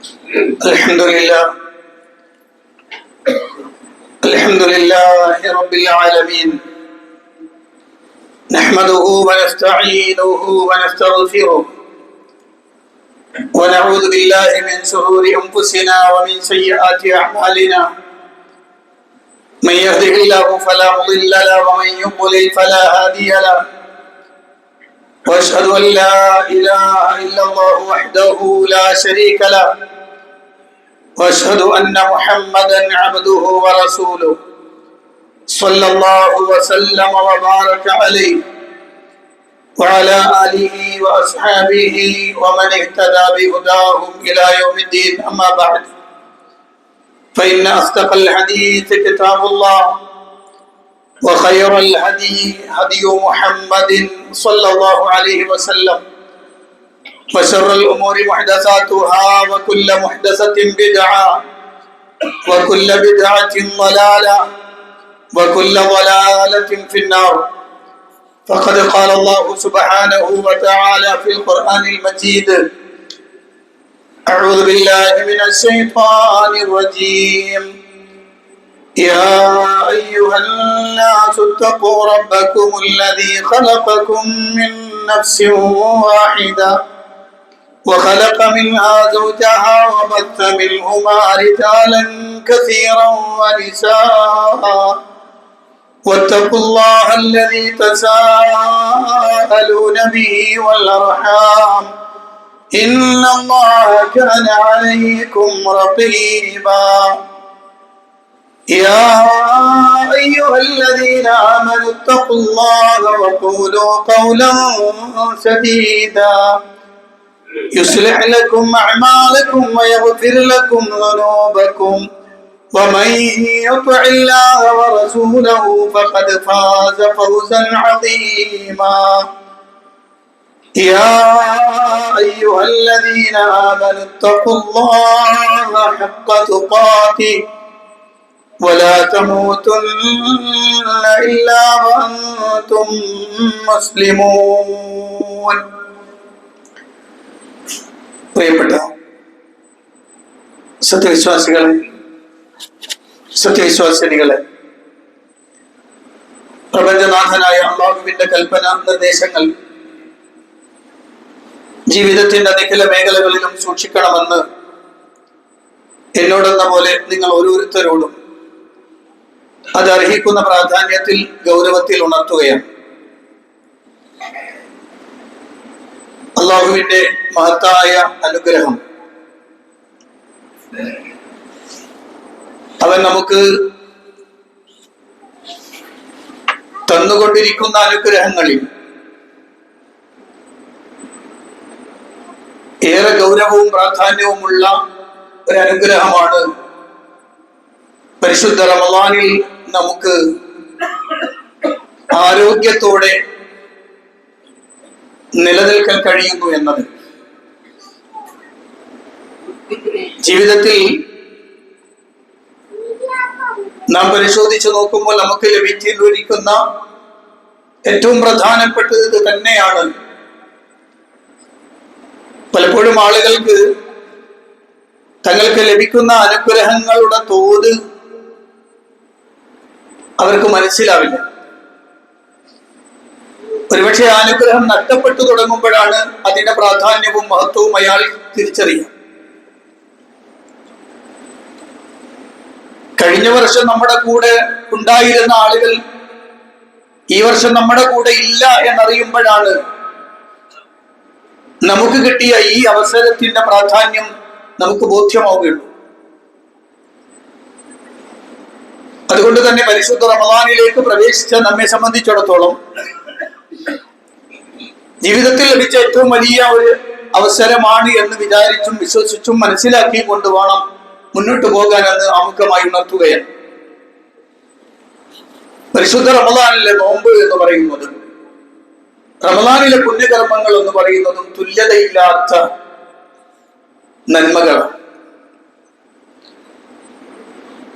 الحمد لله رب العالمين، نحمده ونستعينه ونستغفره ونعوذ بالله من شرور أنفسنا ومن سيئات أعمالنا، من يهده الله فلا مضل له ومن يضلل فلا هادي له، وأشهد أن لا إله إلا الله وحده لا شريك له، وأشهد أن محمدا عبده ورسوله صلى الله وسلم وبارك عليه وعلى آله وأصحابه ومن اهتدى بهداهم إلى يوم الدين. أما بعد، فإن أصدق الحديث كتاب الله، وخير الهدي هدي محمد صلى الله عليه وسلم، وشر الأمور محدثاتها، وكل محدثة بدعة، وكل بدعة ضلالة، وكل ضلالة في النار. فقد قال الله سبحانه وتعالى في القرآن المجيد: أعوذ بالله من الشيطان الرجيم، يا أيها الناس اتقوا ربكم الذي خلقكم من نفس واحدة وخلق منها زوجها وبث منهما رجالا كثيرا ونساء، واتقوا الله الذي تساءلون به والأرحام، إن الله كان عليكم رقيبا. يا أيها الذين آمنوا اتقوا الله وقولوا قولا سديدا يصلح لكم أعمالكم ويغفر لكم ذنوبكم، ومن يطع الله ورسوله فقد فاز فوزا عظيما. يا أيها الذين آمنوا اتقوا الله حق تقاته ولا تموتن إلا وأنتم مسلمون. പ്രിയപ്പെട്ട സത്യവിശ്വാസികളെ, പ്രപഞ്ചനാഥനായ അല്ലാഹുവിന്റെ കൽപ്പന നിർദ്ദേശങ്ങൾ ജീവിതത്തിന്റെ നിഖില മേഖലകളിലും സൂക്ഷിക്കണമെന്ന് എന്നോടെന്ന പോലെ നിങ്ങൾ ഓരോരുത്തരോടും അത് അർഹിക്കുന്ന പ്രാധാന്യത്തിൽ, ഗൗരവത്തിൽ ഉണർത്തുകയാണ്. അല്ലാഹുവിന്റെ മഹത്തായ അനുഗ്രഹം, അവൻ നമുക്ക് തന്നുകൊണ്ടിരിക്കുന്ന അനുഗ്രഹങ്ങളിൽ ഏറെ ഗൗരവവും പ്രാധാന്യവുമുള്ള ഒരു അനുഗ്രഹമാണ് പരിശുദ്ധ റമളാനിൽ നമുക്ക് ആരോഗ്യത്തോടെ നിലനിൽക്കാൻ കഴിയുന്നു എന്നത്. ജീവിതത്തിൽ നാം പരിശോധിച്ചു നോക്കുമ്പോൾ നമുക്ക് ലഭിച്ചിരിക്കുന്ന ഏറ്റവും പ്രധാനപ്പെട്ടത് ഇത് തന്നെയാണ്. പലപ്പോഴും ആളുകൾക്ക് തങ്ങൾക്ക് ലഭിക്കുന്ന അനുഗ്രഹങ്ങളുടെ തോത് അവർക്ക് മനസ്സിലാവില്ല. ഒരുപക്ഷെ അനുഗ്രഹം നഷ്ടപ്പെട്ടു തുടങ്ങുമ്പോഴാണ് അതിന്റെ പ്രാധാന്യവും മഹത്വവും അയാൾ തിരിച്ചറിയുക. കഴിഞ്ഞ വർഷം നമ്മുടെ കൂടെ ഉണ്ടായിരുന്ന ആളുകൾ ഈ വർഷം നമ്മുടെ കൂടെ ഇല്ല എന്നറിയുമ്പോഴാണ് നമുക്ക് കിട്ടിയ ഈ അവസരത്തിന്റെ പ്രാധാന്യം നമുക്ക് ബോധ്യമാവുകയുള്ളൂ. അതുകൊണ്ട് തന്നെ പരിശുദ്ധ റമളാനിലേക്ക് പ്രവേശിച്ച നമ്മെ സംബന്ധിച്ചിടത്തോളം ജീവിതത്തിൽ ലഭിച്ച ഏറ്റവും വലിയ ഒരു അവസരമാണ് എന്ന് വിചാരിച്ചും വിശ്വസിച്ചും മനസ്സിലാക്കി കൊണ്ടുവേണം മുന്നോട്ട് പോകാനെന്ന് ആമുഖമായി ഉണർത്തുകയാണ്. പരിശുദ്ധ റമളാനിലെ നോമ്പ് എന്ന് പറയുന്നത്, റമളാനിലെ പുണ്യകർമ്മങ്ങൾ എന്ന് പറയുന്നതും തുല്യതയില്ലാത്ത നന്മകളാണ്.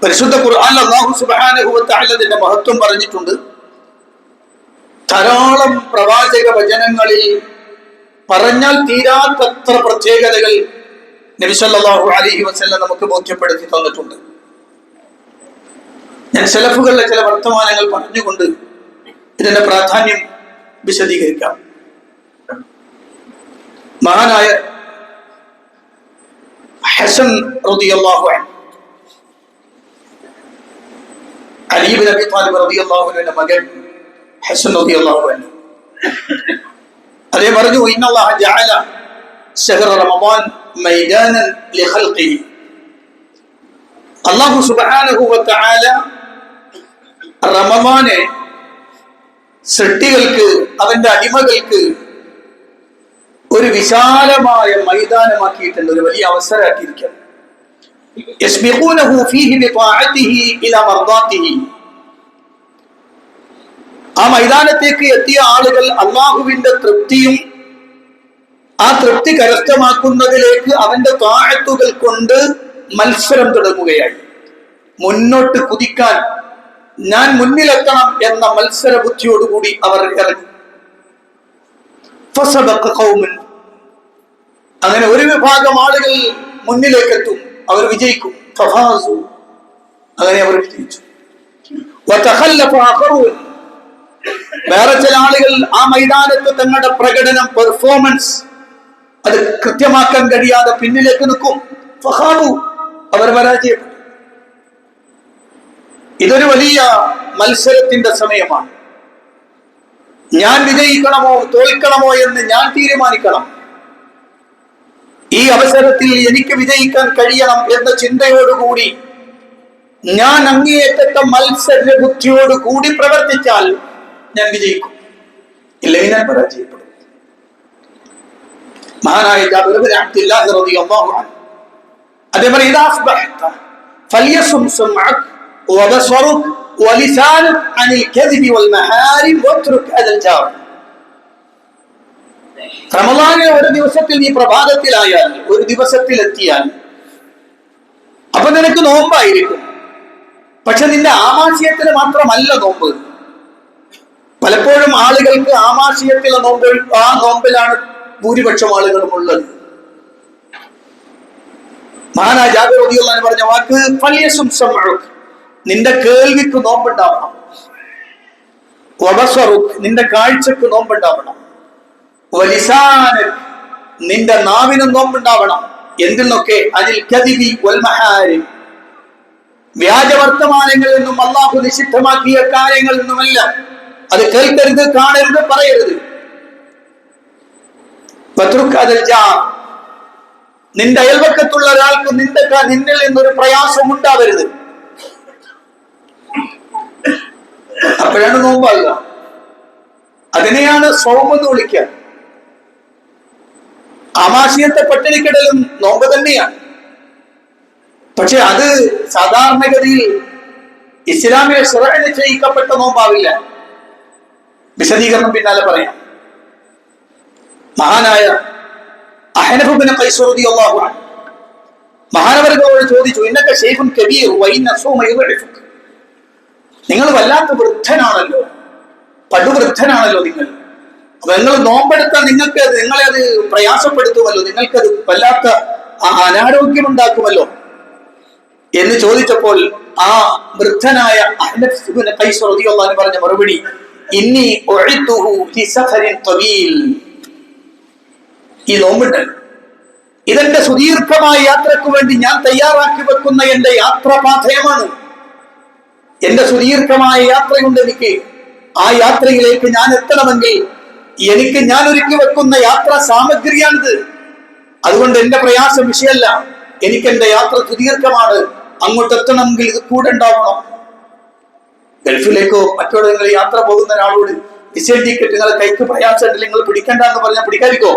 പരിശുദ്ധ ഖുർആനിൽ അല്ലാഹു സുബ്ഹാനഹു വ തആല ഇതിന്റെ മഹത്വം പറഞ്ഞിട്ടുണ്ട്. ധാരാളം പ്രവാചക വചനങ്ങളിൽ പറഞ്ഞാൽ തീരാത്തത്ര പ്രത്യേകതകൾ നബി സല്ലല്ലാഹു അലൈഹി വസല്ലം നമുക്ക് ബോധ്യപ്പെടുത്തി തന്നിട്ടുണ്ട്. ഞാൻ സലഫുകളിലെ ചില വർത്തമാനങ്ങൾ പറഞ്ഞുകൊണ്ട് ഇതിന്റെ പ്രാധാന്യം വിശദീകരിക്കാം. മഹാനായ ഹസൻ റളിയല്ലാഹു അൻഹു, അലി ഇബ്നു അബി ത്വാലിബ് റളിയല്ലാഹു അൻഹുവിന്റെ മകൻ ഹസൻ റളിയല്ലാഹു അൻഹു അതേ പറഞ്ഞു, ഇന്നല്ലാഹ ജഅല ശഹ്റ റമളാൻ മൈദാനൻ ലിഖൽഖിഹി. അല്ലാഹു സുബ്ഹാനഹു വ തആല റമളാനെ സൃഷ്ടികൾക്ക്, അവന്റെ അടിമകൾക്ക് ഒരു വിശാലമായ മൈതാനമാക്കിയിട്ടുണ്ട്, ഒരു വലിയ അവസരമാക്കിയിരിക്കുന്നു. യസ്ബിഖൂനഹു ഫീഹി ബിതാഅതിഹി ഇലാ മർദാതിഹി. ആ മൈതാനത്തേക്ക് എത്തിയ ആളുകൾ അല്ലാഹുവിന്റെ തൃപ്തിയും ആ തൃപ്തി കരസ്ഥമാക്കുന്നതിലേക്ക് അവന്റെ ത്വാഅത്തുകൾ കൊണ്ട് മത്സരം തുടങ്ങുകയായി. മുന്നോട്ട് കുതിക്കാൻ, ഞാൻ മുന്നിലെത്തണം എന്ന മത്സര ബുദ്ധിയോടുകൂടി അവർ ഇറങ്ങി. അങ്ങനെ ഒരു വിഭാഗം ആളുകൾ മുന്നിലേക്ക് എത്തും, അവർ വിജയിക്കും. അങ്ങനെ അവർ വിജയിച്ചു. വേറെ ചില ആളുകൾ ആ മൈതാനത്ത് തങ്ങളുടെ പ്രകടനം, പെർഫോമൻസ് അത് കൃത്യമാക്കാൻ കഴിയാതെ പിന്നിലേക്ക് നിൽക്കും. അവർ പരാജയപ്പെട്ടു. ഇതൊരു വലിയ മത്സരത്തിന്റെ സമയമാണ്. ഞാൻ വിജയിക്കണമോ തോൽക്കണമോ എന്ന് ഞാൻ തീരുമാനിക്കണം. ഈ അവസരത്തിൽ എനിക്ക് വിജയിക്കാൻ കഴിയണം എന്ന ചിന്തയോടുകൂടി ഞാൻ അങ്ങേയറ്റത്തെ മത്സര ബുദ്ധിയോടുകൂടി പ്രവർത്തിച്ചാൽ ഞാൻ വിജയിക്കും, ഇല്ലെങ്കിൽ ഞാൻ പരാജയപ്പെടും. മഹാനായ ജാബിർ ഇബ്നു അബ്ദുല്ലാഹ് റളിയല്ലാഹു അൻഹു അതേപോലെ ഇദാ അസ്ബഹത ഫൽയസും സമഅക വബസറുക വലിസാനുക അനിൽ കദിബി വൽ മഹാരിം വത്രുക അൽ ജാർ. റമളാനിലെ ഒരു ദിവസത്തിൽ നീ പ്രഭാതത്തിലായാൽ, ഒരു ദിവസത്തിലെത്തിയാൽ, അപ്പൊ നിനക്ക് നോമ്പായിരിക്കും. പക്ഷെ നിന്റെ ആമാശയത്തിന് മാത്രമല്ല നോമ്പ്. പലപ്പോഴും ആളുകൾക്ക് ആമാശയത്തിലെ നോമ്പ്, ആ നോമ്പിലാണ് ഭൂരിപക്ഷം ആളുകളും ഉള്ളത്. മഹാനായ ജാബിർ റളിയല്ലാഹു അൻഹു പറഞ്ഞ വാക്ക് ഫൽയസും സമഉക, നിന്റെ കേൾവിക്ക് നോമ്പുണ്ടാവണം. വബസറുക, നിന്റെ കാഴ്ചക്ക് നോമ്പുണ്ടാവണം. വലിസാനുക, നിന്റെ നാവിന് നോമ്പുണ്ടാവണം. എന്തിനൊക്കെ? അനിൽ കദിബി വൽ മഹാരിം, വ്യാജവർത്തമാനങ്ങളിൽ നിന്നും അല്ലാഹു നിഷിദ്ധമാക്കിയ കാര്യങ്ങളിൽ നിന്നുമെല്ലാം. അത് കേൾക്കരുത്, കാണരുത്, പറയരുത്. നിന്റെ അയൽവക്കത്തുള്ള ഒരാൾക്ക് നിന്നിൽ നിന്നൊരു പ്രയാസം ഉണ്ടാവരുത്. അപ്പോഴാണ് നോമ്പാകുക. അതിനെയാണ് സൗം എന്ന് വിളിക്കുക. ആമാശയത്തെ പട്ടിണിക്കിടലും നോമ്പ് തന്നെയാണ്. പക്ഷെ അത് സാധാരണഗതിയിൽ ഇസ്ലാമിലെ ശറഅ് നിശ്ചയിക്കപ്പെട്ട നോമ്പാവില്ല. വിശദീകരണം പിന്നാലെ പറയാം. മഹാനായ അഹ്നഫ് ഇബ്നു ഖൈസ് റളിയല്ലാഹു അൻഹു മഹാനവർഗോട് ചോദിച്ചു, ഇന്നക ശൈഖുൻ കബീർ വഇന്ന സൗമ യുദ്ഇഫുക. നിങ്ങൾ വല്ലാത്ത വൃദ്ധനാണല്ലോ, പടുവൃദ്ധനാണല്ലോ നിങ്ങൾ. അപ്പൊ നിങ്ങൾ നോമ്പെടുത്താൽ നിങ്ങളെ അത് പ്രയാസപ്പെടുത്തുമല്ലോ, നിങ്ങൾക്കത് വല്ലാത്ത അനാരോഗ്യമുണ്ടാക്കുമല്ലോ എന്ന് ചോദിച്ചപ്പോൾ ആ വൃദ്ധനായ അഹ്നഫ് ഇബ്നു ഖൈസ് റളിയല്ലാഹു അൻഹു പറഞ്ഞ മറുപടി, ഇന്നി ഉഇദ്തുഹു ലിസഫരിൻ തവീൽ. ഈ നോമ്പുണ്ട്, ഇതെന്റെ സുദീർഘമായ യാത്രക്ക് വേണ്ടി ഞാൻ തയ്യാറാക്കി വെക്കുന്ന എന്റെ യാത്രാപാഥേയമാണ്. എന്റെ സുദീർഘമായ യാത്രയുണ്ട് എനിക്ക്. ആ യാത്രയിലേക്ക് ഞാൻ എത്തണമെങ്കിൽ എനിക്ക് ഞാൻ ഒരുക്കി വെക്കുന്ന യാത്രാ സാമഗ്രിയാണിത്. അതുകൊണ്ട് എന്റെ പ്രയാസം വിഷയമല്ല. എനിക്ക് എന്റെ യാത്ര സുദീർഘമാണ്. അങ്ങോട്ട് എത്തണമെങ്കിൽ ഇത് കൂടെ ഉണ്ടാവണം. ഗൾഫിലേക്കോ മറ്റോടെങ്കിലും യാത്ര പോകുന്ന ഒരാളോട് വിസ ടിക്കറ്റ് നിങ്ങളെ കൈക്ക് പ്രയാസമുണ്ടെങ്കിൽ നിങ്ങൾ പിടിക്കണ്ട എന്ന് പറഞ്ഞാൽ പിടിക്കാതിരിക്കോ?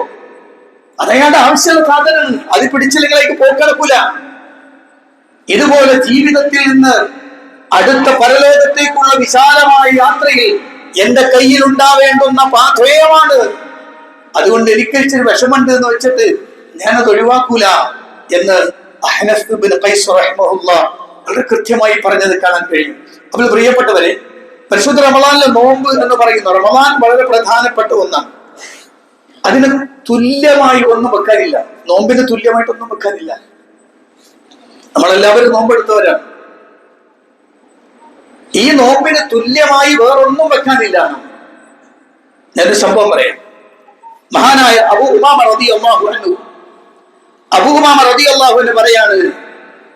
അതയാളുടെ ആവശ്യമുള്ള സാധനമാണ്. അത് പിടിച്ചില്ലെങ്കിലേക്ക് പോക്കടക്കൂല. ഇതുപോലെ ജീവിതത്തിൽ നിന്ന് അടുത്ത പരലോകത്തേക്കുള്ള വിശാലമായ യാത്രയിൽ എന്റെ കയ്യിൽ ഉണ്ടാവേണ്ടുന്ന പാഥേയമാണ്. അതുകൊണ്ട് എനിക്ക് ഇച്ചിരി വിഷമുണ്ട് എന്ന് വെച്ചിട്ട് ഞാനത് ഒഴിവാക്കൂല എന്ന് അഹ്നഫ് ഇബ്നു ഖൈസ് റഹിമഹുല്ലാഹ് വളരെ കൃത്യമായി പറഞ്ഞത് കാണാൻ കഴിയും. അപ്പോൾ പ്രിയപ്പെട്ടവരെ, പരിശുദ്ധ റമളാനിലെ നോമ്പ് എന്ന് പറയുന്നു, റമളാൻ വളരെ പ്രധാനപ്പെട്ട ഒന്നാണ്. അതിന് തുല്യമായി ഒന്നും വെക്കാനില്ല. നോമ്പിന് തുല്യമായിട്ടൊന്നും വെക്കാനില്ല. നമ്മളെല്ലാവരും നോമ്പെടുത്തവരാണ്. ഈ നോമ്പിന് തുല്യമായി വേറൊന്നും വെക്കാനില്ല. ഞാനൊരു സംഭവം പറയാം. മഹാനായ അബൂ ഉമാമ റളിയല്ലാഹു അൻഹു പറയാണ്,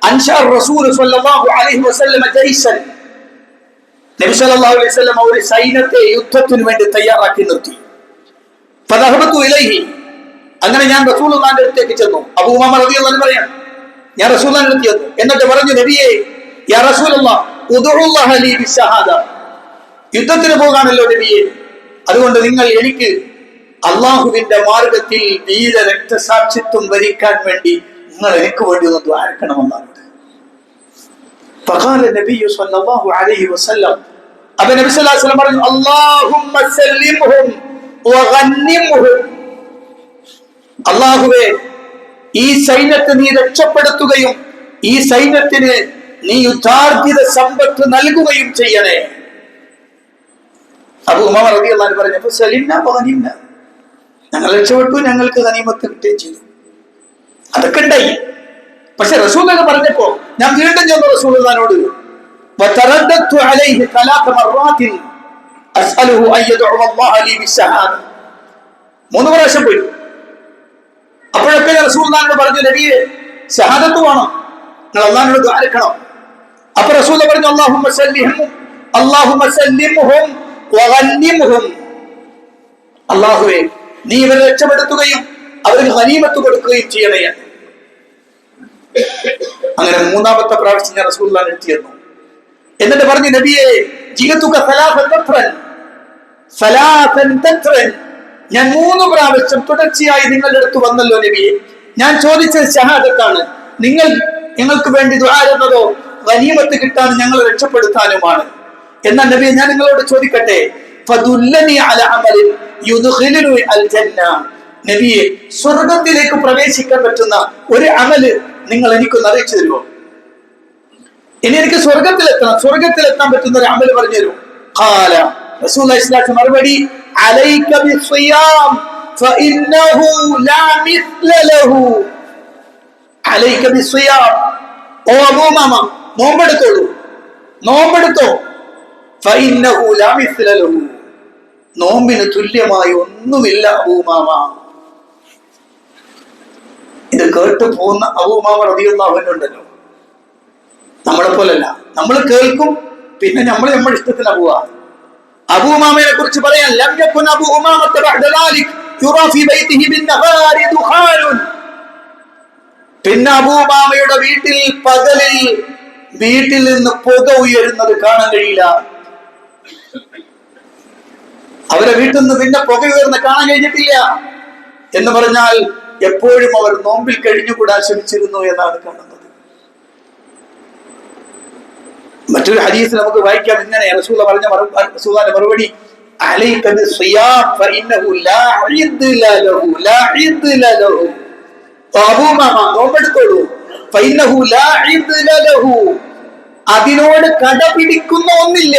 അൻശാ റസൂൽ സ്വല്ലല്ലാഹു അലൈഹി വസല്ലം ജയ്സൻ, നബി സല്ലല്ലാഹു അലൈഹി വസല്ലം ഒരു സൈന്യത്തെ യുദ്ധത്തിന് വേണ്ടി തയ്യാറാക്കി നിർത്തി. ഫദഹബതു ഇലൈഹി, അങ്ങനെ ഞാൻ റസൂലുള്ളാഹിന്റെ അടുത്തേക്ക് ചെന്നു. അബൂ ഉമാമ റളിയല്ലാഹു അൻഹു പറയാണ്, ഞാൻ റസൂലുള്ളാഹിന്റെ അടുത്ത് ചെന്നു. എന്നിട്ട് പറഞ്ഞു, നബിയേ, യാ റസൂലല്ലാഹ് ഉദ്ഉല്ലാഹ ലീ ബിശ്ശഹാദ, യുദ്ധത്തിന് പോകാണല്ലോ നബിയേ, അതുകൊണ്ട് നിങ്ങൾ എനിക്ക് അള്ളാഹുവിന്റെ മാർഗത്തിൽ വീര രക്തസാക്ഷിത്വം വരിക്കാൻ വേണ്ടി നിങ്ങൾ എനിക്ക് വേണ്ടി ഒന്ന് ദ്വാരക്കണമെന്നാണ്. ഫഖാല നബിയ്യു സ്വല്ലല്ലാഹു അലൈഹി വസല്ലം, അപ്പോൾ നബി സല്ലല്ലാഹു അലൈഹി വസല്ലം പറഞ്ഞു, അല്ലാഹുമ്മ സല്ലിംഹും വഗന്നിംഹും, അല്ലാഹുവേ ഈ സൈന്യത്തെ നീ രക്ഷപ്പെടുത്തുകയും ഈ സൈന്യത്തിന് നീ യുദ്ധാർജിത സമ്പത്ത് നൽകുകയും ചെയ്യണേ. അബൂ ഉമാമ റളിയല്ലാഹു അൻഹു പറഞ്ഞു, ഫസലിംനാ വഗന്നിംനാ, ഞങ്ങൾ രക്ഷപ്പെട്ടു, ഞങ്ങൾക്ക് ഗനീമത്ത് കിട്ടുകയും ചെയ്തു. അതൊക്കെ ഉണ്ടായി. പക്ഷെ റസൂലുള്ളാഹി പറഞ്ഞപ്പോ ഞാൻ വീണ്ടും ചെന്നു റസൂലുള്ളാഹിനോട്, വതറദ്ദതു അലൈഹി ثلاث مرات അസ്അലുഹു അൻ യദ്ഉ അല്ലാഹ ലീ ബിശ്ശഹാദ, 3 പ്രാവശ്യം പോയി. അപ്പോഴൊക്കെ റസൂലുള്ളാഹിനോട് പറഞ്ഞു, നബിയെ ഷഹാദത്ത് വേണം, നിങ്ങൾ അല്ലാഹുവിനോട് ദുആ. അപ്പൊ റസൂൽ പറഞ്ഞു, അല്ലാഹുമ്മ സല്ലിംഹും വഗന്നിംഹും, അല്ലാഹുവേ നീ ഇവരെ രക്ഷപ്പെടുത്തുകയും അവർക്ക് ഗനീമത്ത് കൊടുക്കുകയും ചെയ്യണേ. അങ്ങനെ 3ാമത്തെ പ്രാവശ്യം ഞാൻ റസൂലുള്ളാഹിനെ എത്തിയിരുന്നു. എന്നിട്ട് പറഞ്ഞു, നബിയെ ജിഅതുക സലാസൻ തത്റൻ, ഞാൻ 3 പ്രാവശ്യം തുടർച്ചയായി നിങ്ങളുടെ അടുത്ത് വന്നല്ലോ നബിയെ. ഞാൻ ചോദിച്ചത് ഷഹാദത്താണ്, നിങ്ങൾ ഞങ്ങൾക്ക് വേണ്ടി ദുആ ചെയ്യുന്നതോ ഗനീമത്ത് കിട്ടാൻ ഞങ്ങളെ രക്ഷപ്പെടുത്താനുമാണ്. എന്നാൽ നബിയെ ഞാൻ നിങ്ങളോട് ചോദിക്കട്ടെ, ഫദുല്ലനി അലാ അമലിൻ യുദ്ഖിലുനി അൽ ജന്ന, നബിയെ സ്വർഗ്ഗത്തിലേക്ക് പ്രവേശിക്കാൻ പറ്റുന്ന ഒരു അമല് നിങ്ങൾ എനിക്കൊന്ന് അറിയിച്ചു തരുമോ? ഇനി എനിക്ക് സ്വർഗ്ഗത്തിലെത്താൻ പറ്റുന്ന ഒരു അമല് പറഞ്ഞു തരൂ. ഖാല റസൂലുള്ളാഹി സ്വല്ലല്ലാഹു അലൈഹി വസല്ലം മറുപടി, അലൈക ബിസ്സിയാം ഫഇന്നഹു ലാ മിസ്ല ലഹു, അലൈക ബിസ്സിയാം, ഓ അബൂ ഉമാമ നോമ്പെടുത്തോ, ഫഇന്നഹു ലാ മിസ്ല ലഹു, നോമ്പിന് തുല്യമായി ഒന്നുമില്ല അബൂ ഉമാമ. ഇത് കേട്ടു പോകുന്ന അബൂ ഉമാമ റളിയല്ലാഹു അൻഹു ഉണ്ടല്ലോ, നമ്മളെ പോലല്ല. നമ്മൾ കേൾക്കും, പിന്നെ നമ്മുടെ ഇഷ്ടത്തിന് പോവാ. അബൂ ഉമാമയെ കുറിച്ച് പറയാൻ, ലം യകുൻ അബൂ ഉമാമത ബഅദ ദാലിക് യുറാ ഫീ ബൈതിഹി ബിന്നഹാരി ദുഖാനുൻ, പിന്നെ അബൂ ഉമാമയുടെ വീട്ടിൽ നിന്ന് പുക ഉയരുന്നത് കാണാൻ കഴിയില്ല. അവരെ വീട്ടിൽ നിന്ന് പിന്നെ പുക ഉയർന്ന് കാണാൻ കഴിഞ്ഞിട്ടില്ല. എന്ന് പറഞ്ഞാൽ എപ്പോഴും അവർ നോമ്പിൽ കഴിഞ്ഞുകൂടാൻ ശ്രമിച്ചിരുന്നു എന്നാണ് കാണുന്നത്. മറ്റൊരു ഹദീസിൽ നമുക്ക് വായിക്കാം ഇങ്ങനെ, റസൂലുള്ളാഹിന്റെ മറുപടി, അലൈക ബിസ്സിയാം ഫഇന്നഹു ലാ ഇദ്ല ലഹു, അബൂ ഉമാമ നോമ്പെടുത്തോളൂ, ഫഇന്നഹു ലാ ഇദ്ല ലഹു, അതിനോട് കടപിടിക്കുന്ന ഒന്നില്ല,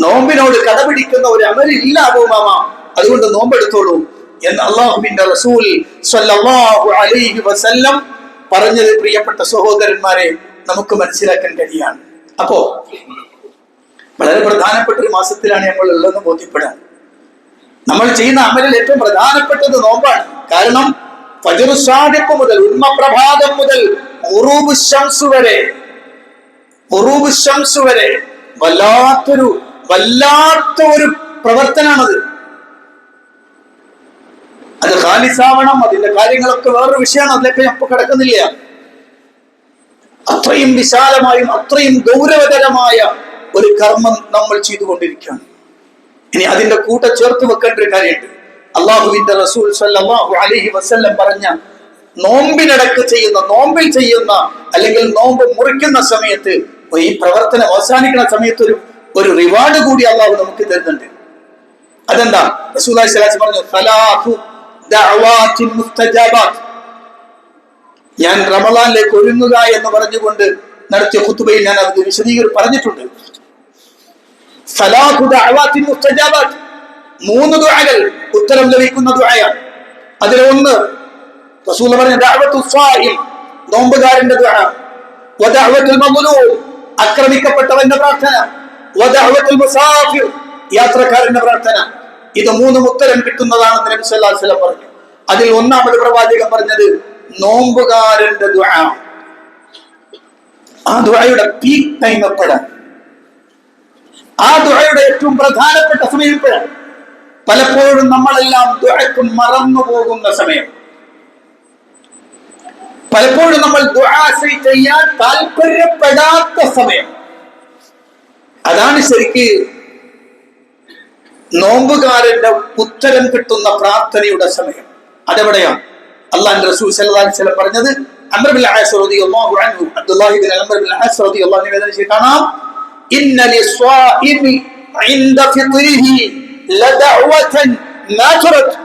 നോമ്പിനോട് കടപിടിക്കുന്ന ഒരു അമലില്ല അബൂ ഉമാമ, അതുകൊണ്ട് നോമ്പെടുത്തോളൂ എന്ന് അല്ലാഹുവിന്റെ റസൂൽ സ്വല്ലല്ലാഹു അലൈഹി വസല്ലം പറഞ്ഞത് പ്രിയപ്പെട്ട സഹോദരന്മാരെ നമുക്ക് മനസ്സിലാക്കാൻ കഴിയാണ്. അപ്പോ വളരെ പ്രധാനപ്പെട്ട ഒരു മാസത്തിലാണ് നമ്മൾ ഉള്ളതെന്ന് ബോധ്യപ്പെടാൻ. നമ്മൾ ചെയ്യുന്ന അമലിൽ ഏറ്റവും പ്രധാനപ്പെട്ടത് നോമ്പാണ്. കാരണം ഫജ്റു സാദിഖ് മുതൽ ഉന്മപ്രഭാതം മുതൽ ഖുറൂബു ശംസ് വരെ വല്ലാത്ത ഒരു പ്രവർത്തനമാണത്. അത് ഖാലിസാവണം, അതിന്റെ കാര്യങ്ങളൊക്കെ വേറൊരു വിഷയമാണ്, അതിലൊക്കെ ഞാൻ കിടക്കുന്നില്ല. അത്രയും വിശാലമായും അത്രയും ഗൗരവതരമായ ഒരു കർമ്മം നമ്മൾ ചെയ്തുകൊണ്ടിരിക്കുകയാണ്. ഇനി അതിന്റെ കൂടെ ചേർത്ത് വെക്കേണ്ട ഒരു കാര്യമുണ്ട്. അള്ളാഹുവിന്റെ റസൂൽ സ്വല്ലല്ലാഹു അലൈഹി വസല്ലം പറഞ്ഞ നോമ്പിൽ ചെയ്യുന്ന അല്ലെങ്കിൽ നോമ്പ് മുറിക്കുന്ന സമയത്ത്, ഈ പ്രവർത്തനം അവസാനിക്കുന്ന സമയത്ത് ഒരു റിവാർഡ് കൂടി അള്ളാഹു നമുക്ക് തരുന്നുണ്ട്. അതെന്താ? റസൂലുള്ളാഹി സ്വല്ലല്ലാഹു അലൈഹി വസല്ലം പറഞ്ഞു, സലാത്തു ദഅവാത്തിൻ മുസ്തജാബാത്ത്, ഞാൻ റമളാനിലേക്ക് ഒരുങ്ങുക എന്ന് പറഞ്ഞുകൊണ്ട് നടത്തിയ ഖുതുബയിൽ ഞാൻ അത് പറഞ്ഞിട്ടുണ്ട്. സലാത്തു ദഅവാത്തിൻ മുസ്തജാബാത്ത്, 3 ദുആകൾ ഉത്തരം ലഭിക്കുന്ന ദുആയാണ്. അതിലൊന്ന് റസൂൽ പറഞ്ഞ ദഅവത്തു സ്വായിം, നോമ്പുകാരന്റെ ദുആ, വദഅവത്തുൽ മദ്ലൂം, ആക്രമിക്കപ്പെട്ടവന്റെ പ്രാർത്ഥന, വദഅവത്തുൽ മുസാഫിർ, യാത്രക്കാരന്റെ പ്രാർത്ഥന. ഇത് 3 ഉത്തരം കിട്ടുന്നതാണെന്ന് നബി സല്ലല്ലാഹു അലൈഹി വസല്ലം പറഞ്ഞു. അതിൽ ഒന്നാമത് പ്രവാചകൻ പറഞ്ഞത് നോമ്പുകാരന്റെ ദുആ. ആ ദുആയുടെ പീക്ക് ടൈം എപ്പോഴാണ്? ആ ദുആയുടെ ഏറ്റവും പ്രധാനപ്പെട്ട സമയം എപ്പോഴാണ്? പലപ്പോഴും നമ്മളെല്ലാം ദുആക്ക് മറന്നു പോകുന്ന സമയം. പലപ്പോഴും നമ്മൾ ദുആ ചെയ്യാൻ താല്പര്യപ്പെടാത്ത സമയം. അതാണ് ശരിക്ക് നോമ്പുകാരന്റെ ഉത്തരം കിട്ടുന്ന പ്രാർത്ഥനയുടെ സമയം. അതെവിടെയാണ്? അല്ലാഹുവിന്റെ റസൂൽ സല്ലല്ലാഹു അലൈഹി വസല്ലം പറഞ്ഞത് അംർ ബിൻ ആസ് റളിയല്ലാഹു അൻഹു, Abdullahi bin Amr bin as റളിയല്ലാഹു അൻഹു നിവേദനം കാണാം, ഇന്ന ലിസ്വാഇമി ഇൻദ ഫിത്രിഹി ലദഅവതൻ മാ തുറത്.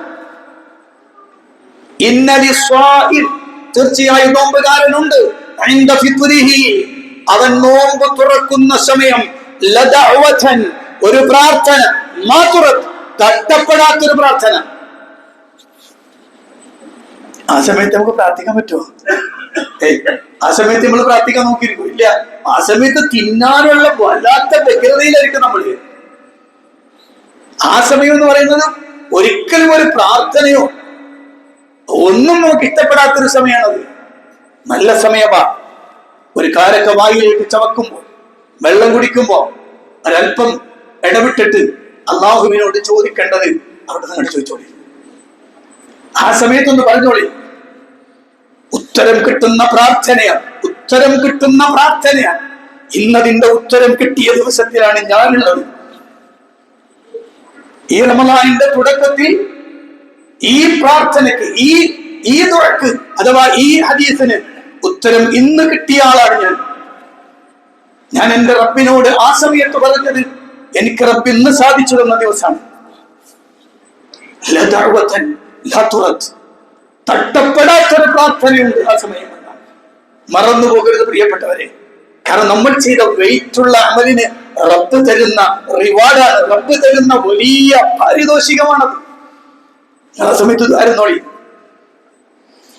ഇന്ന ലിസ്വാഇം, തീർച്ചയായും നോമ്പുകാരനുണ്ട്, ഇൻദ ഫിത്രിഹി, അവൻ നോമ്പ് തുറക്കുന്ന സമയം, ലദഅവതൻ, ഒരു പ്രാർത്ഥന, മാ തുറത്, തട്ടപ്പെടാത്തൊരു പ്രാർത്ഥന. ആ സമയത്ത് നമുക്ക് പ്രാർത്ഥിക്കാൻ പറ്റുമോ? ആ സമയത്ത് നമ്മൾ പ്രാർത്ഥിക്കാൻ നോക്കിയിരിക്കും? ഇല്ല. ആ സമയത്ത് തിന്നാനുള്ള വല്ലാത്ത വ്യഗ്രതയിലായിരിക്കും നമ്മള്. ആ സമയം എന്ന് പറയുന്നത് ഒരിക്കലും ഒരു പ്രാർത്ഥനയോ ഒന്നും നമുക്ക് ഇഷ്ടപ്പെടാത്തൊരു സമയമാണത്. നല്ല സമയമാ. ഒരു കാരക്ക വായിലേക്ക് ചവക്കുമ്പോ, വെള്ളം കുടിക്കുമ്പോ ഒരല്പം ഇടവിട്ടിട്ട് അള്ളാഹുവിനോട് ചോദിക്കേണ്ടത് അവിടെ നിന്ന് ചോദിച്ചോളി. ആ സമയത്തൊന്ന് പറഞ്ഞോളി. ഉത്തരം കിട്ടുന്ന പ്രാർത്ഥനയാണ്. ഉത്തരം കിട്ടുന്ന പ്രാർത്ഥനയാണ്. ഇന്നതിന്റെ ഉത്തരം കിട്ടിയ ദിവസത്തിലാണ് ഞാനുള്ളത്. ഈ റമളാനിന്റെ തുടക്കത്തിൽ ഈ പ്രാർത്ഥനയ്ക്ക്, ഈ ദുആക്ക് അഥവാ ഈ ഹദീസിന് ഉത്തരം ഇന്ന് കിട്ടിയ ആളാണ് ഞാൻ എന്റെ റബ്ബിനോട് ആ സമയത്ത് പറഞ്ഞത് എനിക്ക് റബ്ബ് ഇന്ന് സാധിച്ചു തന്ന ദിവസമാണ്. തട്ടപ്പെടാത്തൊരു പ്രാർത്ഥനയുണ്ട് ആ സമയം. മറന്നു പോകരുത് പ്രിയപ്പെട്ടവരെ. കാരണം നമ്മൾ ചെയ്ത വെയിറ്റുള്ള അമലിന് റബ്ബ് തരുന്ന റിവാർഡാണ്, റബ്ബ് തരുന്ന വലിയ പാരിതോഷികമാണത്. ആ സമയത്ത് ആരെന്നോളി.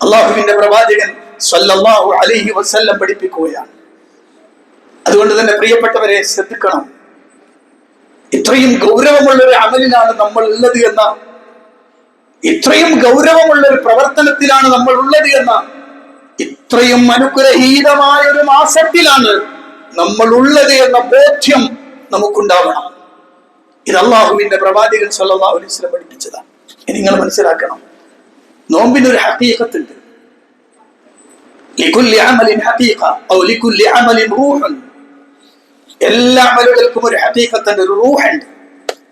അള്ളാഹുവിന്റെ പ്രവാചകൻ സ്വല്ലല്ലാഹു അലൈഹി വസല്ലം പഠിപ്പിക്കുകയാണ്. അതുകൊണ്ട് തന്നെ പ്രിയപ്പെട്ടവരെ ശ്രദ്ധിക്കണം. ഇത്രയും ഗൗരവമുള്ള ഒരു അമലിലാണ് നമ്മൾ ഉള്ളത് എന്ന, ഇത്രയും ഗൗരവമുള്ള ഒരു പ്രവർത്തനത്തിലാണ് നമ്മൾ ഉള്ളത് എന്ന, ഇത്രയും അനുഗ്രഹീതമായ ഒരു മാസത്തിലാണ് നമ്മൾ ഉള്ളത് എന്ന ബോധ്യം നമുക്കുണ്ടാവണം. ഇത് അള്ളാഹുവിന്റെ പ്രവാചകൻ സ്വല്ലല്ലാഹു അലൈഹി വസല്ലം പഠിപ്പിച്ചതാണ്. നിങ്ങൾ മനസ്സിലാക്കണം, നോമ്പിനൊരു ഹഖീഖത്തുണ്ട്. ലികുല്ലി അമലിൻ ഹഖീഖ ഔ ലികുല്ലി അമലിൻ റൂഹുൻ. എല്ലാ അമലുകൾക്കും ഒരു ഹഖീഖത്തുണ്ട്, ഒരു റൂഹുണ്ട്,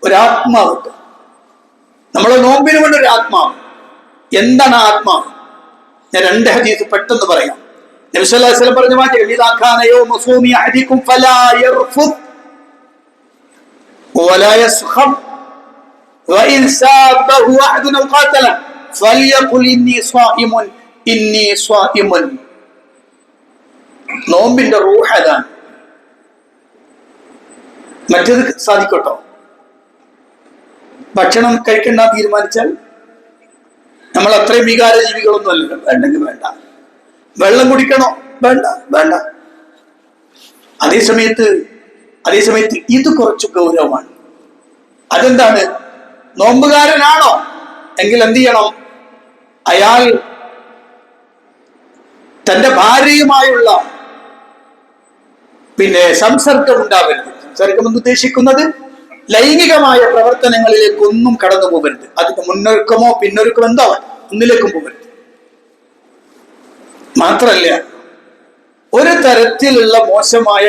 ഒരു ആത്മാവുണ്ട്. നമ്മളെ നോമ്പിന് കൊണ്ട് ഒരു ആത്മാവ്. എന്താണ് ആത്മാവ്? ഞാൻ 2 ഹദീസ് പെട്ടെന്ന് പറയാം. നബി സല്ലല്ലാഹു അലൈഹി വസല്ലം പറഞ്ഞ വാചകം, ഇദാ കാന യൗമു സൂമി അഹദികും ഫലാ യർഫുദ് വലാ യസ്ഖബ് വഇൻ സാബഹു അഹദുൻ ഔ ഖാതല ഫൽയഖുൽ ഇന്നി സ്വായിമുൻ ഇന്നി സ്വായിമുൻ. നോമ്പിന്റെ റൂഹ് അതാണ്. മറ്റേത് സാധിക്കട്ടോ? ഭക്ഷണം കഴിക്കണ്ട തീരുമാനിച്ചാൽ നമ്മൾ അത്രയും വികാര ജീവികളൊന്നും അല്ലല്ലോ. വേണ്ടെങ്കിൽ വേണ്ട. വെള്ളം കുടിക്കണോ? വേണ്ട വേണ്ട. അതേസമയത്ത് ഇത് കുറച്ച് ഗൗരവമാണ്. അതെന്താണ്? നോമ്പുകാരനാണോ എങ്കിൽ എന്ത് ചെയ്യണം? അയാൾ തന്റെ ഭാര്യയുമായുള്ള സംസർഗം ഉണ്ടാവരുത്. സംസർഗം എന്ന് ഉദ്ദേശിക്കുന്നത് ലൈംഗികമായ പ്രവർത്തനങ്ങളിലേക്കൊന്നും കടന്നു പോകരുത്. അതിന് മുന്നൊരുക്കമോ പിന്നൊരുക്കമോ എന്തോ ഒന്നിലേക്കും പോകരുത്. മാത്രല്ല ഒരു തരത്തിലുള്ള മോശമായ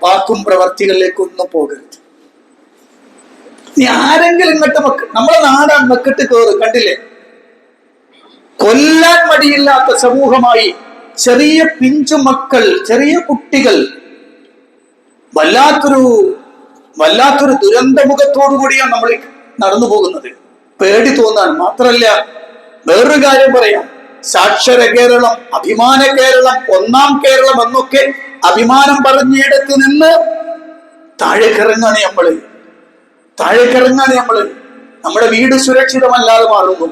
വാക്കും പ്രവർത്തികളിലേക്കൊന്നും പോകരുത്. നീ ആരെങ്കിലും ഇങ്ങോട്ട് നമ്മളെ നാടാൻ മെക്കിട്ട് കയറ്. കണ്ടില്ലേ? കൊല്ലാൻ മടിയില്ലാത്ത സമൂഹമായി ചെറിയ പിഞ്ചു മക്കൾ, ചെറിയ കുട്ടികൾ വല്ലാത്തൊരു ദുരന്തമുഖത്തോടു കൂടിയാണ് നമ്മൾ നടന്നു പോകുന്നത്. പേടി തോന്നാൻ. മാത്രല്ല വേറൊരു കാര്യം പറയാം. സാക്ഷര കേരളം, അഭിമാന കേരളം, 1ാം കേരളം എന്നൊക്കെ അഭിമാനം പറഞ്ഞിടത്ത് നിന്ന് താഴേക്കിറങ്ങാണ് നമ്മള്. നമ്മുടെ വീട് സുരക്ഷിതമല്ലാതെ മാറുന്നു.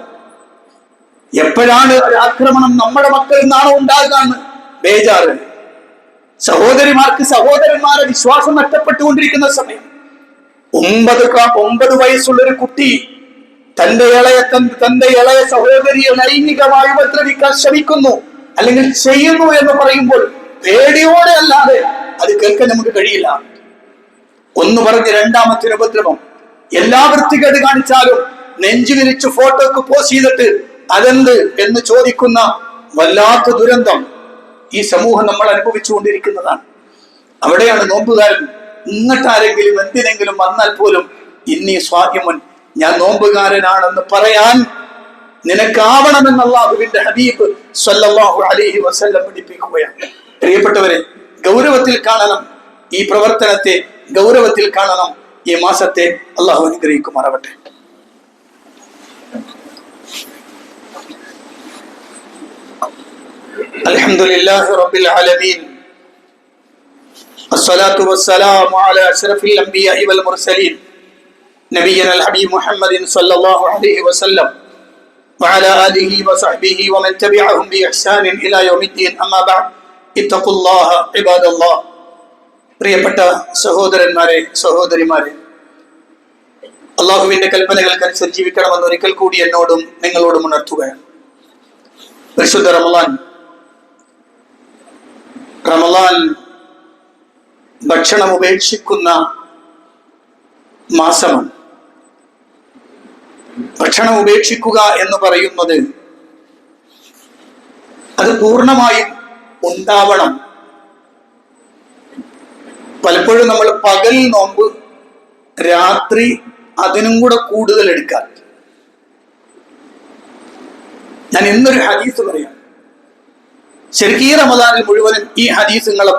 എപ്പോഴാണ് ഒരു ആക്രമണം നമ്മുടെ മക്കളിൽ നിന്നാണോ ഉണ്ടാകാന്ന് ബേജാറ്. സഹോദരിമാർക്ക് സഹോദരന്മാരെ വിശ്വാസം നഷ്ടപ്പെട്ടുകൊണ്ടിരിക്കുന്ന സമയം. 9 വയസ്സുള്ള ഒരു കുട്ടി തന്റെ ഇളയ സഹോദരിയെ ലൈംഗികമായി ഉപദ്രവിക്കാൻ ശ്രമിക്കുന്നു അല്ലെങ്കിൽ ചെയ്യുന്നു എന്ന് പറയുമ്പോൾ പേടിയോടെ അല്ലാതെ അത് കേൾക്കാൻ നമുക്ക് കഴിയില്ല. ഒന്ന് പറഞ്ഞ് രണ്ടാമത്തെ ഉപദ്രവം. എല്ലാ വൃത്തികേട് കാണിച്ചാലും നെഞ്ചു വിരിച്ച് ഫോട്ടോക്ക് പോസ്റ്റ് ചെയ്തിട്ട് അതെന്ത് എന്ന് ചോദിക്കുന്ന വല്ലാത്ത ദുരന്തം ഈ സമൂഹം നമ്മൾ അനുഭവിച്ചുകൊണ്ടിരിക്കുന്നതാണ്. അവിടെയാണ് നോമ്പുകാരൻ ഇങ്ങോട്ടാരെങ്കിലും എന്തിനെങ്കിലും വന്നാൽ പോലും ഇന്നീ സ്വാഹിമുൻ, ഞാൻ നോമ്പുകാരനാണെന്ന് പറയാൻ നിനക്കാവണമെന്ന് അല്ലാഹുവിന്റെ ഹബീബ് സ്വല്ലല്ലാഹു അലൈഹി വസല്ലം പഠിപ്പിക്കുകയാണ്. പ്രിയപ്പെട്ടവരെ, ഗൗരവത്തിൽ കാണണം ഈ പ്രവർത്തനത്തെ, ഗൗരവത്തിൽ കാണണം ഈ മാസത്തെ. അല്ലാഹു അനുഗ്രഹിക്കുമാറാവട്ടെ. അൽഹംദുലില്ലാഹി റബ്ബിൽ ആലമീൻ, അസ്സലാത്തു വസ്സലാമു അലാ അശ്റഫിൽ അംബിയാഇ വൽ മുർസലീൻ നബിയ്യനാ അൽ ഹബീബ് മുഹമ്മദിൻ സ്വല്ലല്ലാഹു അലൈഹി വസല്ലം വഅലാ ആലിഹി വസഹ്ബിഹി വമൻ തബിഅഹും ബിഇഹ്സാനിൻ ഇലാ യൗമിദ്ദീൻ. അമ്മാ ബഅദ്, ഇത്തഖുല്ലാഹ ഇബാദല്ലാഹ്. പ്രിയപ്പെട്ട സഹോദരന്മാരെ, സഹോദരിമാരെ, അള്ളാഹുവിന്റെ കൽപ്പനകൾക്കനുസരിച്ച് ജീവിക്കണമെന്ന് ഒരിക്കൽ കൂടി എന്നോടും നിങ്ങളോടും ഉണർത്തുകയാണ്. പരിശുദ്ധ റമളാൻ ഭക്ഷണം ഉപേക്ഷിക്കുന്ന മാസമാണ്. ഭക്ഷണം ഉപേക്ഷിക്കുക എന്ന് പറയുന്നത് അത് പൂർണ്ണമായും ഉണ്ടാവണം. പലപ്പോഴും നമ്മൾ പകൽ നോമ്പ്, രാത്രി അതിനും കൂടെ കൂടുതൽ എടുക്കാൻ. ഞാൻ ഇന്നൊരു ഹദീസ് പറയാം. ശരിക്കും ഈ റമദാനിൽ മുഴുവനും ഈ ഹദീസ് നിങ്ങളെ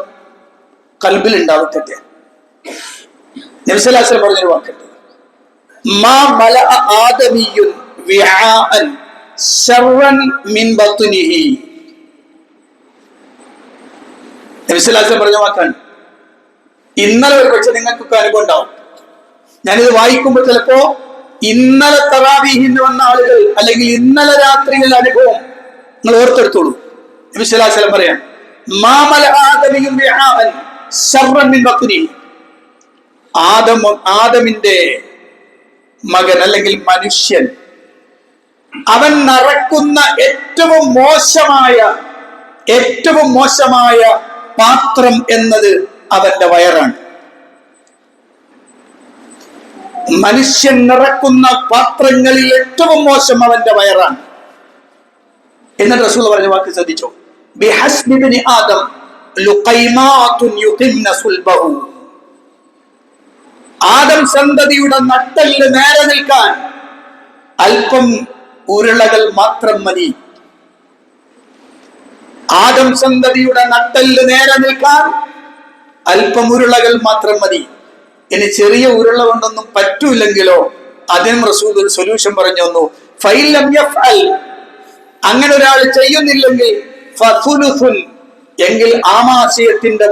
കൽബിൽ ഉണ്ടാവട്ടെ. നബി സല്ലല്ലാഹു അലൈഹി വസല്ലം പറഞ്ഞൊരു വാക്കുണ്ട്, മാ മലഅ ആദമിയുൻ വിആഅൻ ശർറൻ മിൻ ബത്നിഹി. നബി സല്ലല്ലാഹു അലൈഹി വസല്ലം പറഞ്ഞ വാക്കാണ്. ഇന്നലെ ഒരു പക്ഷെ നിങ്ങൾക്കൊക്കെ അനുഭവം ഉണ്ടാവും. ഞാനിത് വായിക്കുമ്പോൾ ചിലപ്പോ ഇന്നലെ തറാവീഹിന് വന്ന ആളുകൾ അല്ലെങ്കിൽ ഇന്നലെ രാത്രിയിലെ അനുഭവം നിങ്ങൾ ഓർത്തെടുത്തോളൂ. നബി സല്ലല്ലാഹു അലൈഹി വസല്ലം പറയാം, മാ മലഅ ആദമിയുൻ വിആഅൻ ശർറൻ മിൻ ബത്നിഹി. ആദമിന്റെ മകൻ അല്ലെങ്കിൽ മനുഷ്യൻ, അവൻ നിറക്കുന്ന ഏറ്റവും മോശമായ പാത്രം എന്നത് അവന്റെ വയറാണ്. മനുഷ്യൻ നിറക്കുന്ന പാത്രങ്ങളിൽ ഏറ്റവും മോശം അവന്റെ വയറാണ്. എന്നിട്ട് റസൂൽ പറഞ്ഞ വാക്ക് ശ്രദ്ധിച്ചോ, ബിഹസ്ബി ഇബ്നി ആദം ലുഖൈമാതുൻ യുഖിംന സുൽബഹു. ആദം സന്തതിയുടെ നട്ടെല്ല് നേരെ നിൽക്കാൻ അല്പം ഉരുളകൾ മാത്രം മതി. ആദം സന്തതിയുടെ നട്ടെല്ല് നേരെ നിൽക്കാൻ അല്പം ഉരുളകൾ മാത്രം മതി. ഇനി ചെറിയ ഉരുള കൊണ്ടൊന്നും പറ്റൂലെങ്കിലോ അതിനും റസൂൽ ഒരു സൊല്യൂഷൻ പറഞ്ഞു തന്നു. ഫൈലം യഫ്അൽ, അങ്ങനെ ഒരാൾ ചെയ്യുന്നില്ലെങ്കിൽ ഫസുലുസുൻ, എങ്കിൽ ആമാശയത്തിന്റെ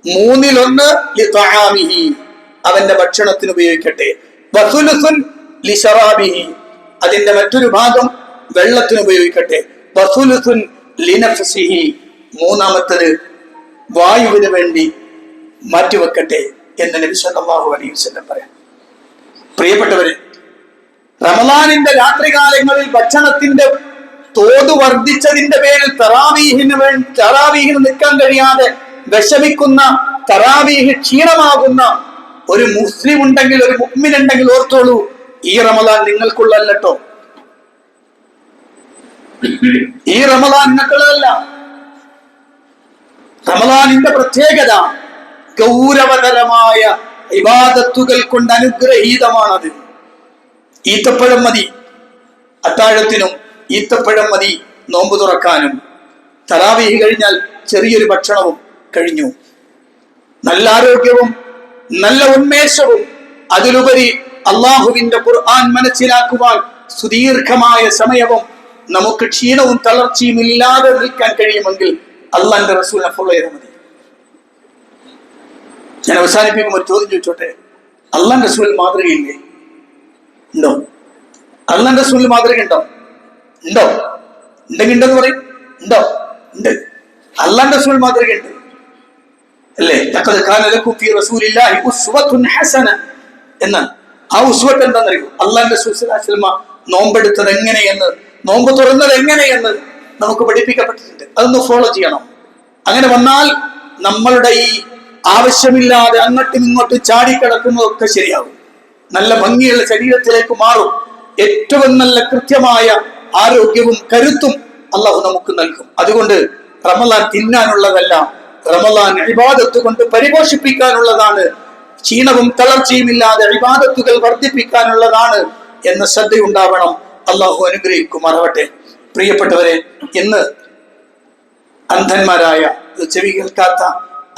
മൂന്നിലൊന്ന് ലിതആമിഹി, അവന്റെ ഭക്ഷണത്തിന് ഉപയോഗിക്കട്ടെ. വസുലുസുൻ ലിശറാബിഹി, അതിന്റെ മറ്റൊരു ഭാഗം വെള്ളത്തിന് ഉപയോഗിക്കട്ടെ. വസുലുസുൻ ലിനഫ്സിഹി, മൂന്നാമത്തത് വായുവിന് വേണ്ടി മാറ്റിവെക്കട്ടെ എന്ന് നബി സല്ലല്ലാഹു അലൈഹി വസല്ലം പറയാം. പ്രിയപ്പെട്ടവരെ, റമളാനിന്റെ രാത്രികാലങ്ങളിൽ ഭക്ഷണത്തിന്റെ തോത് വർദ്ധിച്ചതിന്റെ പേരിൽ തറാവീഹിന് നിൽക്കാൻ കഴിയാതെ വിഷമിക്കുന്ന, തറാവീഹ് ക്ഷീണമാകുന്ന ഒരു മുസ്ലിം ഉണ്ടെങ്കിൽ, ഒരു മുഅ്മിൻ ഉണ്ടെങ്കിൽ ഓർത്തോളൂ, ഈ റമളാൻ നിങ്ങൾക്കുള്ളല്ലോ. ഈ റമളാൻ നിങ്ങൾക്കുള്ളതല്ല. റമളാനിന്റെ പ്രത്യേകത ഗൗരവതരമായ ഇബാദത്തുകൾ കൊണ്ട് അനുഗ്രഹീതമാണത്. ഈത്തപ്പഴം മതി അത്താഴത്തിനും, ഈത്തപ്പഴം മതി നോമ്പ് തുറക്കാനും. തറാവീഹ് കഴിഞ്ഞാൽ ചെറിയൊരു ഭക്ഷണവും കഴിഞ്ഞു. നല്ല ആരോഗ്യവും നല്ല ഉന്മേഷവും അതിലുപരി അള്ളാഹുവിന്റെ ഖുർആൻ മനസ്സിലാക്കുവാൻ സുദീർഘമായ സമയവും നമുക്ക് ക്ഷീണവും തളർച്ചയും ഇല്ലാതെ നിൽക്കാൻ കഴിയുമെങ്കിൽ അള്ളാന്റെ റസൂലിനെ ഫോളോ ചെയ്താൽ മതി. ഞാൻ അവസാനിപ്പിക്കുമ്പോൾ ഒരു ചോദ്യം ചോദിച്ചോട്ടെ, അള്ളാന്റെ റസൂൽ മാതൃകയില്ലേ? ഉണ്ടോ? അള്ളാന്റെ റസൂലിന് മാതൃക ഉണ്ടോ? ഉണ്ടോ? ഉണ്ടെങ്കിൽ ഉണ്ടെന്ന് പറയും. ഉണ്ടോ? ഉണ്ട്. അള്ളാന്റെ റസൂൽ മാതൃക ഉണ്ട് അല്ലേ? ലഖദ് കാന ലക്കും ഫീ റസൂലില്ലാഹി ഉസ്വത്തുൻ ഹസന എന്നാണ്. ആ ഉസ്വത്ത് എന്താണെന്നറിയോ? അള്ളാന്റെ റസൂൽ സ്വല്ലല്ലാഹു അലൈഹി വസല്ലം നോമ്പെടുത്തത് എങ്ങനെയെന്ന്, നോമ്പ് തുറന്നത് എങ്ങനെയെന്ന് നമുക്ക് പഠിപ്പിക്കപ്പെട്ടിട്ടുണ്ട്. അതൊന്ന് ഫോളോ ചെയ്യണം. അങ്ങനെ വന്നാൽ നമ്മളുടെ ഈ ആവശ്യമില്ലാതെ അങ്ങോട്ടും ഇങ്ങോട്ടും ചാടിക്കിടക്കുന്നതൊക്കെ ശരിയാവും. നല്ല ഭംഗിയുള്ള ശരീരത്തിലേക്ക് മാറും. ഏറ്റവും നല്ല കൃത്യമായ ആരോഗ്യവും കരുത്തും അള്ളാഹു നമുക്ക് നൽകും. അതുകൊണ്ട് റമളാൻ തിന്നാനുള്ളതല്ല, റമളാൻ ഇബാദത്ത് കൊണ്ട് പരിപോഷിപ്പിക്കാനുള്ളതാണ്. ക്ഷീണവും തളർച്ചയും ഇല്ലാതെ ഇബാദത്തുകൾ വർദ്ധിപ്പിക്കാനുള്ളതാണ് എന്ന ശ്രദ്ധയുണ്ടാവണം. അള്ളാഹു അനുഗ്രഹിക്കുമാറാവട്ടെ. പ്രിയപ്പെട്ടവരെ, ഇന്ന് അന്ധന്മാരായ, ചെവി കേൾക്കാത്ത,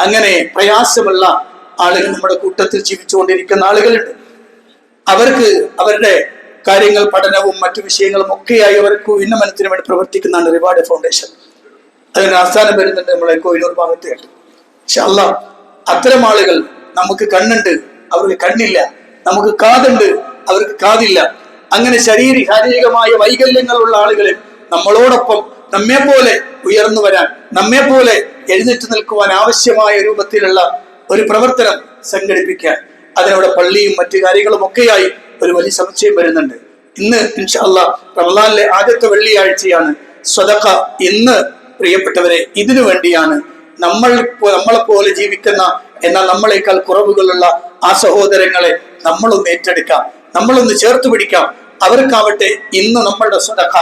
അങ്ങനെ പ്രയാസമുള്ള ആളുകൾ നമ്മുടെ കൂട്ടത്തിൽ ജീവിച്ചുകൊണ്ടിരിക്കുന്ന ആളുകളുണ്ട്. അവർക്ക് അവരുടെ കാര്യങ്ങൾ, പഠനവും മറ്റു വിഷയങ്ങളും ഒക്കെയായി അവർക്ക് ഉന്നമനത്തിന് വേണ്ടി പ്രവർത്തിക്കുന്നതാണ് റിവാർഡ് ഫൗണ്ടേഷൻ. അതിന് ആസ്ഥാനം വരുന്നുണ്ട് നമ്മളെ കോയിലൂർ ഭാഗത്തായിട്ട്. പക്ഷെ അല്ലാഹ്, അത്തരം ആളുകൾ, നമുക്ക് കണ്ണുണ്ട് അവർക്ക് കണ്ണില്ല, നമുക്ക് കാതുണ്ട് അവർക്ക് കാതില്ല, അങ്ങനെ ശാരീരികമായ വൈകല്യങ്ങളുള്ള ആളുകളെ നമ്മളോടൊപ്പം നമ്മെ പോലെ ഉയർന്നു വരാൻ, നമ്മെ പോലെ എഴുന്നേറ്റ് നിൽക്കുവാൻ ആവശ്യമായ രൂപത്തിലുള്ള ഒരു പ്രവർത്തനം സംഘടിപ്പിക്കാൻ, അതിനവിടെ പള്ളിയും മറ്റു കാര്യങ്ങളും ഒക്കെയായി ഒരു വലിയ സമുച്ചയം വരുന്നുണ്ട്. ഇന്ന് ഇൻഷാ അല്ലാഹ് റമളാനിലെ ആദ്യത്തെ വെള്ളിയാഴ്ചയാണ് സ്വതക്ക. ഇന്ന് പ്രിയപ്പെട്ടവരെ, ഇതിനു വേണ്ടിയാണ് നമ്മളെ പോലെ ജീവിക്കുന്ന, എന്നാൽ നമ്മളെക്കാൾ കുറവുകളുള്ള ആ സഹോദരങ്ങളെ നമ്മളൊന്ന് ഏറ്റെടുക്കാം, നമ്മളൊന്ന് ചേർത്ത് പിടിക്കാം. അവർക്കാവട്ടെ ഇന്ന് നമ്മളുടെ സ്വതക്ക.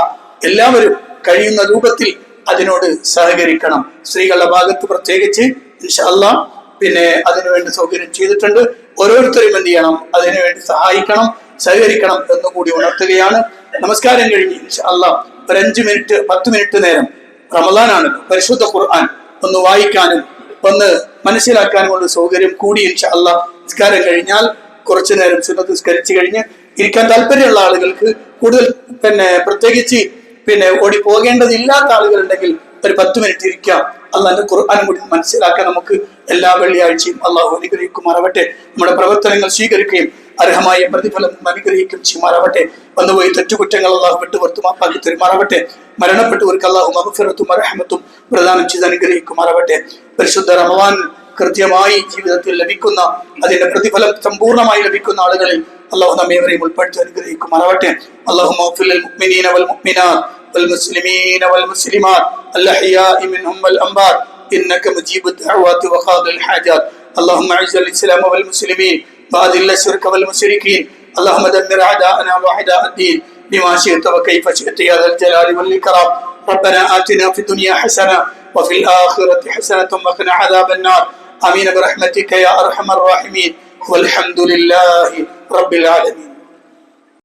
എല്ലാവരും കഴിയുന്ന രൂപത്തിൽ അതിനോട് സഹകരിക്കണം. സ്ത്രീകളുടെ ഭാഗത്ത് പ്രത്യേകിച്ച് ഇൻഷാ അല്ലാഹ് പിന്നെ അതിനുവേണ്ടി സൗകര്യം ചെയ്തിട്ടുണ്ട്. ഓരോരുത്തരും എന്ത് ചെയ്യണം? അതിനുവേണ്ടി സഹായിക്കണം, സഹകരിക്കണം എന്നുകൂടി ഉണർത്തുകയാണ്. നമസ്കാരം കഴിഞ്ഞ് ഇൻഷാ അല്ലാഹ് ഒരു 5 മിനിറ്റ് 10 മിനിറ്റ് നേരം, റമളാനാണ്, പരിശുദ്ധ ഖുർആൻ ഒന്ന് വായിക്കാനും ഒന്ന് മനസ്സിലാക്കാനുമുള്ള സൗകര്യം കൂടി ഇൻഷാ അല്ലാഹ് നിസ്കാരം കഴിഞ്ഞാൽ കുറച്ചു നേരം സുന്നത്ത് നിസ്കരിച്ചു കഴിഞ്ഞ് ഇരിക്കാൻ താല്പര്യമുള്ള ആളുകൾക്ക്, കൂടുതൽ പ്രത്യേകിച്ച് ഓടി പോകേണ്ടതില്ലാത്ത ആളുകളുണ്ടെങ്കിൽ ഒരു 10 മിനിറ്റ് ഇരിക്കാം. അള്ളാന്റെ ഖുർആൻ കൂടി മനസ്സിലാക്കാൻ നമുക്ക് എല്ലാ വെള്ളിയാഴ്ചയും അള്ളാഹു അനുഗ്രഹിക്കുമാറാവട്ടെ. നമ്മുടെ പ്രവർത്തനങ്ങൾ സ്വീകരിക്കുകയും അർഹമായ പ്രതിഫലം അനുഗ്രഹിക്കും ചെയ്യുമാറാവട്ടെ. വന്നുപോയി തെറ്റുകുറ്റങ്ങൾ അള്ളാഹു വിട്ടുപുറത്തു മാപ്പാക്കി തരുമാറാവട്ടെ. മരണപ്പെട്ടവർക്ക് അള്ളാഹു മഗ്ഫിറത്തും റഹ്മത്തും പ്രദാനം ചെയ്ത് അനുഗ്രഹിക്കുമാറാവട്ടെ. പരിശുദ്ധ റമളാൻ കൃത്യമായി ജീവിതത്തിൽ ലഭിക്കുന്ന, അതിന്റെ പ്രതിഫലം സമ്പൂർണ്ണമായി ലഭിക്കുന്ന ആളുകളിൽ അള്ളാഹു നമ്മേവരെയും ഉൾപ്പെടുത്തി അനുഗ്രഹിക്കുമാറാവട്ടെ. അല്ലാഹുമ്മ ഗ്ഫിർ ലിൽ മുഅ്മിനീന വൽ മുഅ്മിനാത്ത് والمسلمين والمسلمات الأحياء منهم والأموات إنك مجيب الدعوات وقاضي الحاجات. اللهم أعز الإسلام والمسلمين وأذل الشرك والمشركين. اللهم دمر أعداءنا وأعداء الدين بما شئت وكيف شئت يا ذا الجلال والإكرام. ربنا آتنا في الدنيا حسنة وفي الآخرة حسنة وقنا عذاب النار. آمين برحمتك يا أرحم الراحمين والحمد لله رب العالمين.